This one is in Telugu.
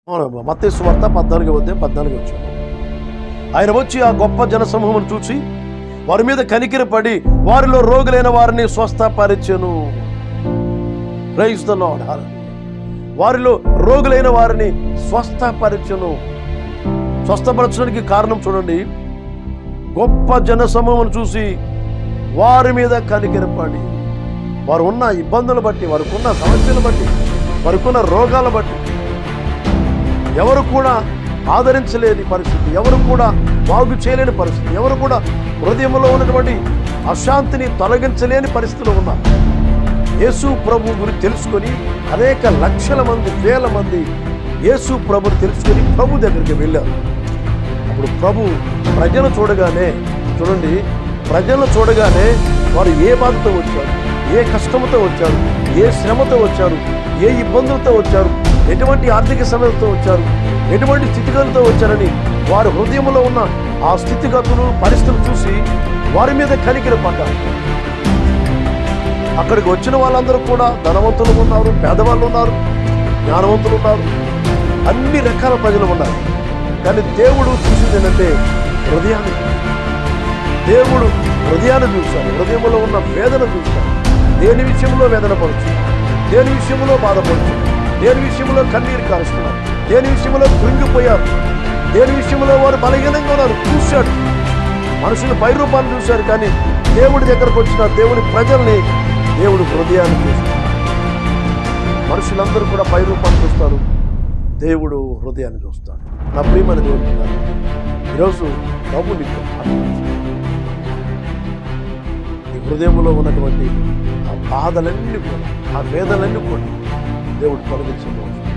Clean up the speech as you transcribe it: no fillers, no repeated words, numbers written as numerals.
మత్తయి సువార్త 14 వచ్చాడు. ఆయన వచ్చి ఆ గొప్ప జనసమూహమును చూసి వారి మీద కనికరపడి వారిలో రోగులైన వారిని స్వస్థపరిచెను. Praise the lord. వారిలో రోగులైన వారిని స్వస్థపరిచెను. స్వస్థపరచడానికి కారణం చూడండి, గొప్ప జనసమూహమును చూసి వారి మీద కనికరపడి, వారు ఉన్న ఇబ్బందులు బట్టి, వారికి ఉన్న సమస్యలు బట్టి, వారికి ఉన్న రోగాలు బట్టి ఎవరు కూడా ఆదరించలేని పరిస్థితి, ఎవరు కూడా బాగు చేయలేని పరిస్థితి, ఎవరు కూడా హృదయంలో ఉన్నటువంటి అశాంతిని తొలగించలేని పరిస్థితిలో ఉన్నారు. యేసు ప్రభు గురించి తెలుసుకొని అనేక లక్షల మంది, వేల మంది యేసు ప్రభుని తెలుసుకొని ప్రభు దగ్గరికి వెళ్ళారు. అప్పుడు ప్రభు ప్రజలు చూడగానే, చూడండి, ప్రజలను చూడగానే వారు ఏ బాధతో వచ్చారు, ఏ కష్టంతో వచ్చారు, ఏ శ్రమతో వచ్చారు, ఏ ఇబ్బందులతో వచ్చారు, ఎటువంటి ఆర్థిక సమస్యలతో వచ్చారు, ఎటువంటి స్థితిగతులతో వచ్చారని వారి హృదయంలో ఉన్న ఆ స్థితిగతులు, పరిస్థితులు చూసి వారి మీద కనికరపడ్డారు. అక్కడికి వచ్చిన వాళ్ళందరూ కూడా ధనవంతులు ఉన్నారు, పేదవాళ్ళు ఉన్నారు, జ్ఞానవంతులు ఉన్నారు, అన్ని రకాల ప్రజలు ఉన్నారు. కానీ దేవుడు చూసింది ఏంటంటే హృదయాన్ని. దేవుడు హృదయాన్ని చూశాడు, హృదయంలో ఉన్న వేదన చూశాడు. దేని విషయంలో వేదన పడుచు, దేని విషయంలో బాధపడుచు, దేని విషయంలో కన్నీరు కారుస్తున్నారు, దేని విషయంలో కృంగిపోయారు, దేని విషయంలో వారు బలహీనంగా ఉన్నారు చూశాడు. మనుషులు పై రూపాన్ని చూశారు, కానీ దేవుడి దగ్గరకు వచ్చిన దేవుని ప్రజల్ని దేవుడు హృదయాన్ని చూస్తాడు. మనుషులందరూ కూడా పై రూపాన్ని చూస్తారు, దేవుడు హృదయాన్ని చూస్తాడు. నా ప్రియమైన దేవుడు, ఈరోజు ప్రభు నీకు నీ హృదయంలో ఉన్నటువంటి ఆ బాధలన్నీ కూడా, ఆ వేదనలన్నీ కూడా దేవుడు తొలగించబోతున్నాడు.